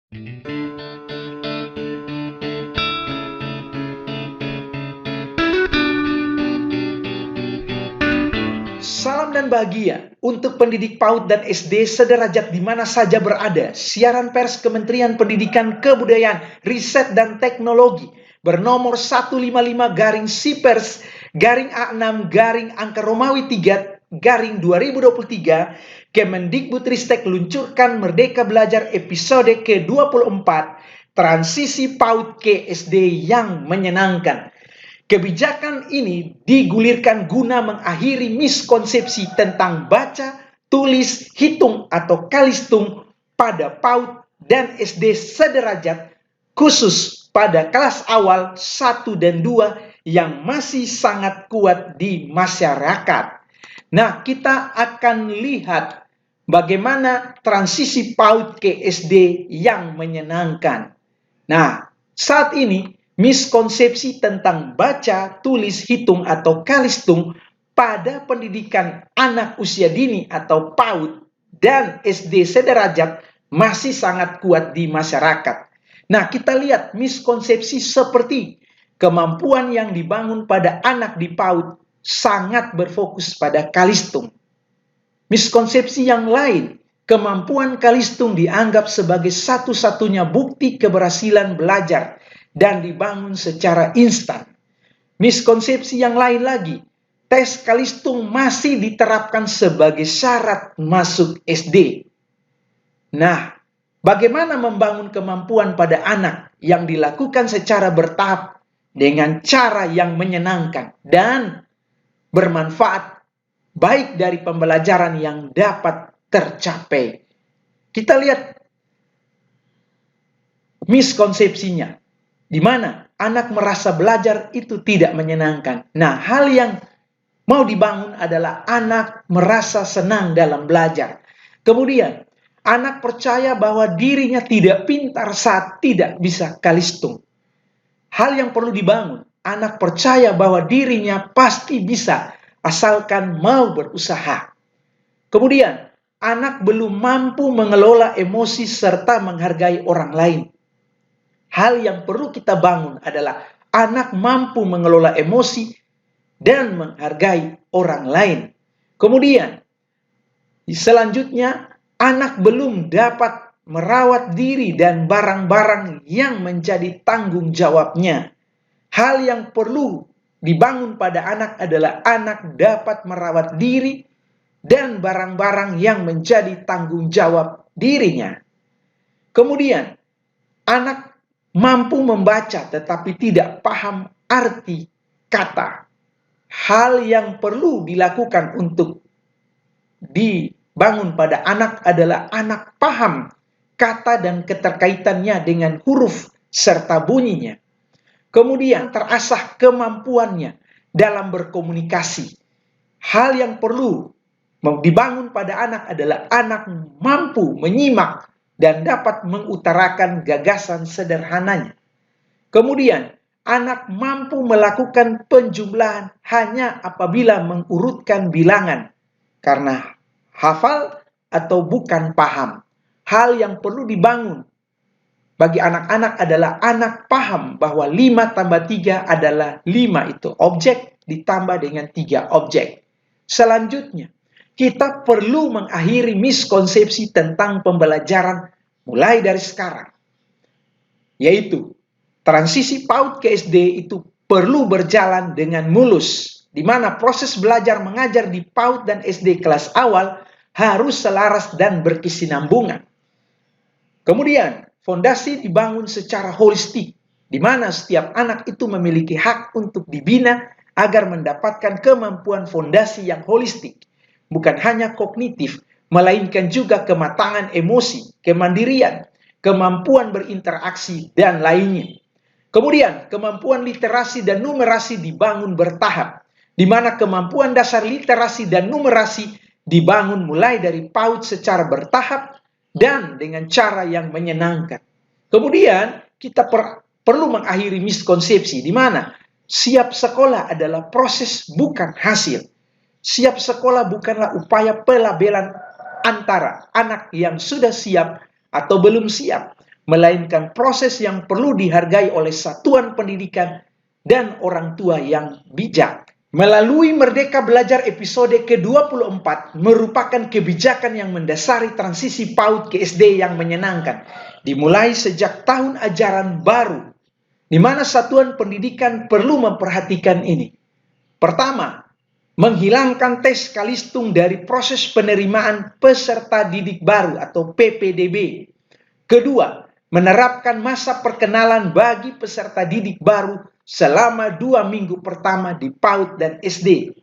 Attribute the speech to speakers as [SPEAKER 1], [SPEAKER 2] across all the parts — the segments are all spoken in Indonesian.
[SPEAKER 1] Salam dan bahagia untuk pendidik PAUD dan SD sederajat di mana saja berada. Siaran pers Kementerian Pendidikan, Kebudayaan, Riset dan Teknologi bernomor 155-A6-Romawi 3-Angka Romawi 3 Kemendikbudristek luncurkan Merdeka Belajar episode ke-24 Transisi PAUD ke SD yang menyenangkan. Kebijakan ini digulirkan guna mengakhiri miskonsepsi tentang baca, tulis, hitung atau kalistung pada PAUD dan SD sederajat, khusus pada kelas awal 1 dan 2 yang masih sangat kuat di masyarakat. Nah, kita akan lihat bagaimana transisi PAUD ke SD yang menyenangkan. Nah, saat ini miskonsepsi tentang baca, tulis, hitung, atau kalistung pada pendidikan anak usia dini atau PAUD dan SD sederajat masih sangat kuat di masyarakat. Nah, kita lihat miskonsepsi seperti kemampuan yang dibangun pada anak di PAUD sangat berfokus pada kalistung. Miskonsepsi yang lain, kemampuan kalistung dianggap sebagai satu-satunya bukti keberhasilan belajar dan dibangun secara instan. Miskonsepsi yang lain lagi, tes kalistung masih diterapkan sebagai syarat masuk SD. Nah, bagaimana membangun kemampuan pada anak yang dilakukan secara bertahap dengan cara yang menyenangkan dan bermanfaat, baik dari pembelajaran yang dapat tercapai. Kita lihat miskonsepsinya, di mana anak merasa belajar itu tidak menyenangkan. Nah, hal yang mau dibangun adalah anak merasa senang dalam belajar. Kemudian, anak percaya bahwa dirinya tidak pintar saat tidak bisa kalistung. Hal yang perlu dibangun, anak percaya bahwa dirinya pasti bisa asalkan mau berusaha. Kemudian, anak belum mampu mengelola emosi serta menghargai orang lain. Hal yang perlu kita bangun adalah anak mampu mengelola emosi dan menghargai orang lain. Kemudian, selanjutnya, anak belum dapat merawat diri dan barang-barang yang menjadi tanggung jawabnya. Hal yang perlu dibangun pada anak adalah anak dapat merawat diri dan barang-barang yang menjadi tanggung jawab dirinya. Kemudian, anak mampu membaca tetapi tidak paham arti kata. Hal yang perlu dilakukan untuk dibangun pada anak adalah anak paham kata dan keterkaitannya dengan huruf serta bunyinya. Kemudian terasah kemampuannya dalam berkomunikasi. Hal yang perlu dibangun pada anak adalah anak mampu menyimak dan dapat mengutarakan gagasan sederhananya. Kemudian, anak mampu melakukan penjumlahan hanya apabila mengurutkan bilangan karena hafal atau bukan paham. Hal yang perlu dibangun bagi anak-anak adalah anak paham bahwa 5 tambah 3 adalah 5, itu objek ditambah dengan 3 objek. Selanjutnya, kita perlu mengakhiri miskonsepsi tentang pembelajaran mulai dari sekarang. Yaitu, transisi PAUD ke SD itu perlu berjalan dengan mulus, di mana proses belajar mengajar di PAUD dan SD kelas awal harus selaras dan berkesinambungan. Kemudian, fondasi dibangun secara holistik, di mana setiap anak itu memiliki hak untuk dibina agar mendapatkan kemampuan fondasi yang holistik. Bukan hanya kognitif, melainkan juga kematangan emosi, kemandirian, kemampuan berinteraksi, dan lainnya. Kemudian, kemampuan literasi dan numerasi dibangun bertahap, di mana kemampuan dasar literasi dan numerasi dibangun mulai dari PAUD secara bertahap dan dengan cara yang menyenangkan. Kemudian, kita perlu mengakhiri miskonsepsi, di mana siap sekolah adalah proses bukan hasil. Siap sekolah bukanlah upaya pelabelan antara anak yang sudah siap atau belum siap. melainkan proses yang perlu dihargai oleh satuan pendidikan dan orang tua yang bijak. Melalui Merdeka Belajar episode ke-24 merupakan kebijakan yang mendasari transisi PAUD ke SD yang menyenangkan, dimulai sejak tahun ajaran baru, di mana satuan pendidikan perlu memperhatikan ini. Pertama, menghilangkan tes kalistung dari proses penerimaan peserta didik baru atau PPDB. Kedua, menerapkan masa perkenalan bagi peserta didik baru selama 2 minggu pertama di PAUD dan SD.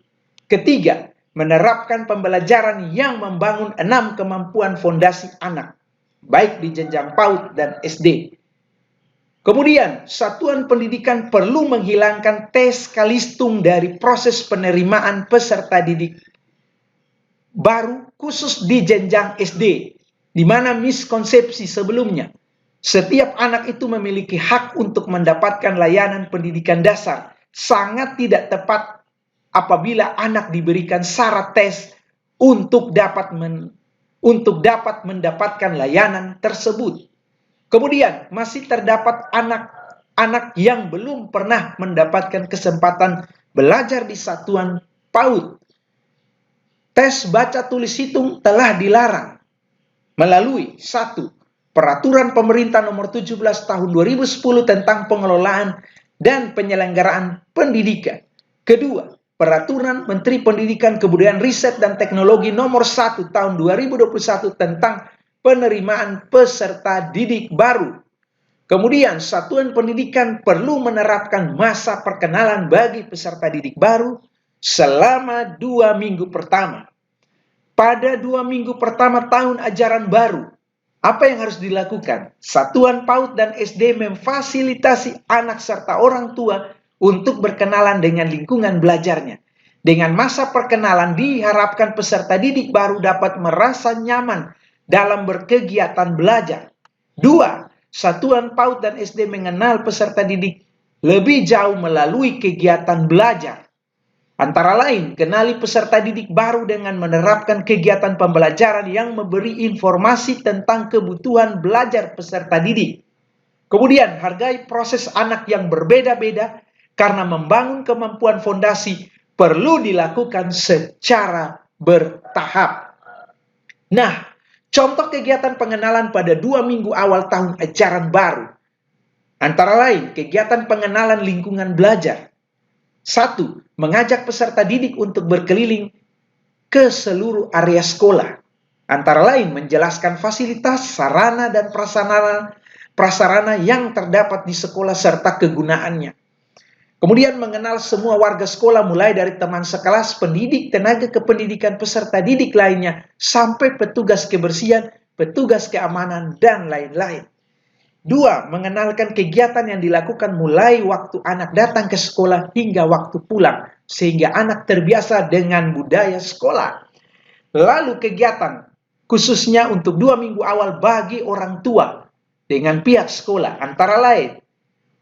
[SPEAKER 1] Ketiga, menerapkan pembelajaran yang membangun 6 kemampuan fondasi anak, baik di jenjang PAUD dan SD. Kemudian, satuan pendidikan perlu menghilangkan tes kalistung dari proses penerimaan peserta didik baru khusus di jenjang SD, di mana miskonsepsi sebelumnya. Setiap anak itu memiliki hak untuk mendapatkan layanan pendidikan dasar. Sangat tidak tepat apabila anak diberikan syarat tes untuk dapat mendapatkan layanan tersebut. Kemudian masih terdapat anak-anak yang belum pernah mendapatkan kesempatan belajar di satuan PAUD. Tes baca tulis hitung telah dilarang melalui 1. Peraturan Pemerintah Nomor 17 Tahun 2010 tentang pengelolaan dan penyelenggaraan pendidikan. Kedua, Peraturan Menteri Pendidikan, Kebudayaan, Riset dan Teknologi Nomor 1 Tahun 2021 tentang penerimaan peserta didik baru. Kemudian, satuan pendidikan perlu menerapkan masa perkenalan bagi peserta didik baru selama 2 minggu pertama. Pada 2 minggu pertama tahun ajaran baru, apa yang harus dilakukan? Satuan PAUD dan SD memfasilitasi anak serta orang tua untuk berkenalan dengan lingkungan belajarnya. Dengan masa perkenalan diharapkan peserta didik baru dapat merasa nyaman dalam berkegiatan belajar. 2. Satuan PAUD dan SD mengenal peserta didik lebih jauh melalui kegiatan belajar. Antara lain, kenali peserta didik baru dengan menerapkan kegiatan pembelajaran yang memberi informasi tentang kebutuhan belajar peserta didik. Kemudian, hargai proses anak yang berbeda-beda karena membangun kemampuan fondasi perlu dilakukan secara bertahap. Nah, contoh kegiatan pengenalan pada 2 minggu awal tahun ajaran baru. Antara lain, kegiatan pengenalan lingkungan belajar. 1. Mengajak peserta didik untuk berkeliling ke seluruh area sekolah. Antara lain, menjelaskan fasilitas, sarana, dan prasarana yang terdapat di sekolah serta kegunaannya. Kemudian mengenal semua warga sekolah mulai dari teman sekelas, pendidik, tenaga kependidikan, peserta didik lainnya, sampai petugas kebersihan, petugas keamanan, dan lain-lain. 2. Mengenalkan kegiatan yang dilakukan mulai waktu anak datang ke sekolah hingga waktu pulang, sehingga anak terbiasa dengan budaya sekolah. Lalu kegiatan khususnya untuk 2 minggu awal bagi orang tua dengan pihak sekolah, antara lain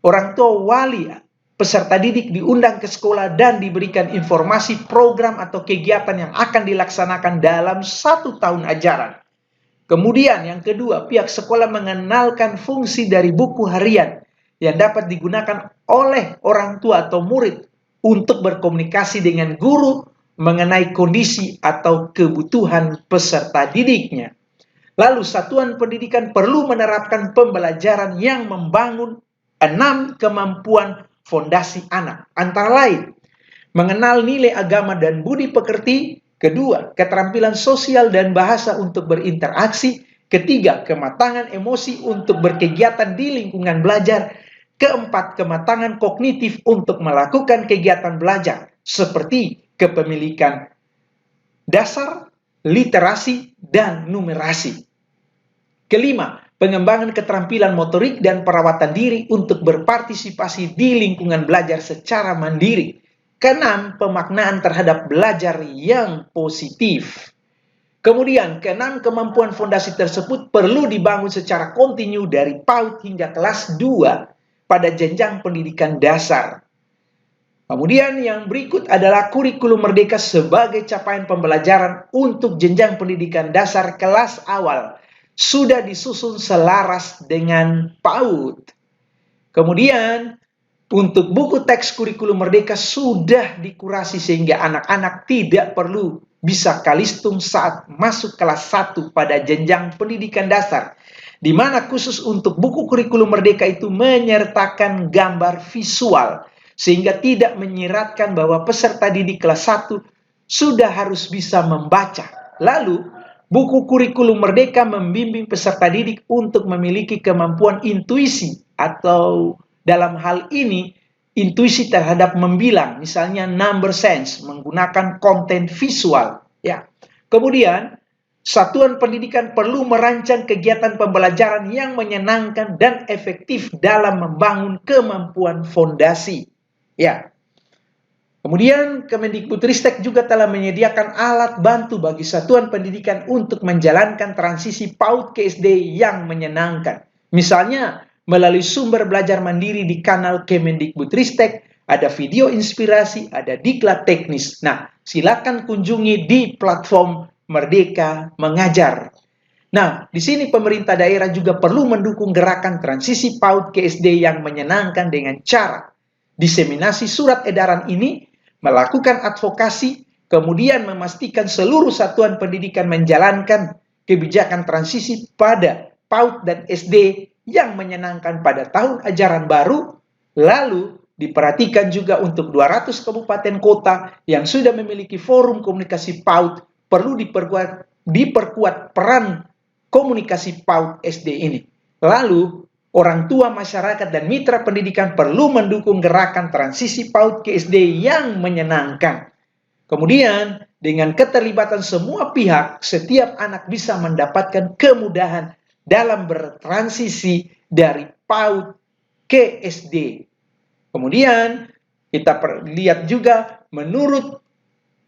[SPEAKER 1] orang tua wali peserta didik diundang ke sekolah dan diberikan informasi program atau kegiatan yang akan dilaksanakan dalam 1 tahun ajaran. Kemudian yang kedua, pihak sekolah mengenalkan fungsi dari buku harian yang dapat digunakan oleh orang tua atau murid untuk berkomunikasi dengan guru mengenai kondisi atau kebutuhan peserta didiknya. Lalu satuan pendidikan perlu menerapkan pembelajaran yang membangun 6 kemampuan fondasi anak. Antara lain, mengenal nilai agama dan budi pekerti. Kedua, keterampilan sosial dan bahasa untuk berinteraksi. Ketiga, kematangan emosi untuk berkegiatan di lingkungan belajar. Keempat, kematangan kognitif untuk melakukan kegiatan belajar seperti kepemilikan dasar, literasi, dan numerasi. Kelima, pengembangan keterampilan motorik dan perawatan diri untuk berpartisipasi di lingkungan belajar secara mandiri. Keenam, pemaknaan terhadap belajar yang positif. Kemudian, keenam kemampuan fondasi tersebut perlu dibangun secara kontinu dari PAUD hingga kelas 2 pada jenjang pendidikan dasar. Kemudian yang berikut adalah kurikulum merdeka sebagai capaian pembelajaran untuk jenjang pendidikan dasar kelas awal sudah disusun selaras dengan PAUD. Kemudian, untuk buku teks kurikulum merdeka sudah dikurasi sehingga anak-anak tidak perlu bisa kalistung saat masuk kelas 1 pada jenjang pendidikan dasar, di mana khusus untuk buku kurikulum merdeka itu menyertakan gambar visual, sehingga tidak menyiratkan bahwa peserta didik kelas 1 sudah harus bisa membaca. Lalu, buku kurikulum merdeka membimbing peserta didik untuk memiliki kemampuan intuisi atau dalam hal ini, intuisi terhadap membilang, misalnya number sense, menggunakan konten visual. Ya. Kemudian, satuan pendidikan perlu merancang kegiatan pembelajaran yang menyenangkan dan efektif dalam membangun kemampuan fondasi. Ya. Kemudian, Kemendikbudristek juga telah menyediakan alat bantu bagi satuan pendidikan untuk menjalankan transisi PAUD ke SD yang menyenangkan. Misalnya, melalui sumber belajar mandiri di kanal Kemendikbudristek, ada video inspirasi, ada diklat teknis. Nah, silakan kunjungi di platform Merdeka Mengajar. Nah, di sini pemerintah daerah juga perlu mendukung gerakan transisi PAUD ke SD yang menyenangkan dengan cara diseminasi surat edaran ini, melakukan advokasi, kemudian memastikan seluruh satuan pendidikan menjalankan kebijakan transisi pada PAUD dan SD yang menyenangkan pada tahun ajaran baru, lalu diperhatikan juga untuk 200 kabupaten kota yang sudah memiliki forum komunikasi PAUD, perlu diperkuat peran komunikasi PAUD SD ini. Lalu, orang tua, masyarakat, dan mitra pendidikan perlu mendukung gerakan transisi PAUD ke SD yang menyenangkan. Kemudian, dengan keterlibatan semua pihak, setiap anak bisa mendapatkan kemudahan dalam bertransisi dari PAUD ke SD. Kemudian kita lihat juga menurut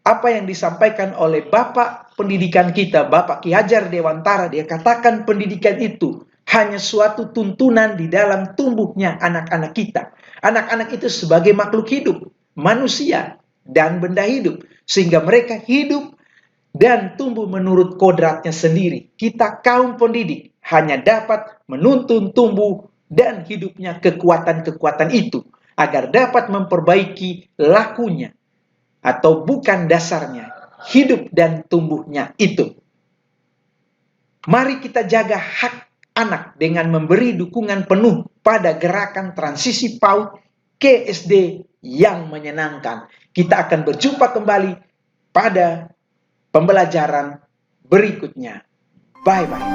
[SPEAKER 1] apa yang disampaikan oleh Bapak pendidikan kita, Bapak Ki Hajar Dewantara, dia katakan pendidikan itu hanya suatu tuntunan di dalam tumbuhnya anak-anak kita. Anak-anak itu sebagai makhluk hidup, manusia, dan benda hidup, sehingga mereka hidup dan tumbuh menurut kodratnya sendiri. Kita kaum pendidik hanya dapat menuntun tumbuh dan hidupnya kekuatan-kekuatan itu agar dapat memperbaiki lakunya atau bukan dasarnya hidup dan tumbuhnya itu. Mari kita jaga hak anak dengan memberi dukungan penuh pada gerakan transisi PAUD ke SD yang menyenangkan. Kita akan berjumpa kembali pada pembelajaran berikutnya. Bye-bye.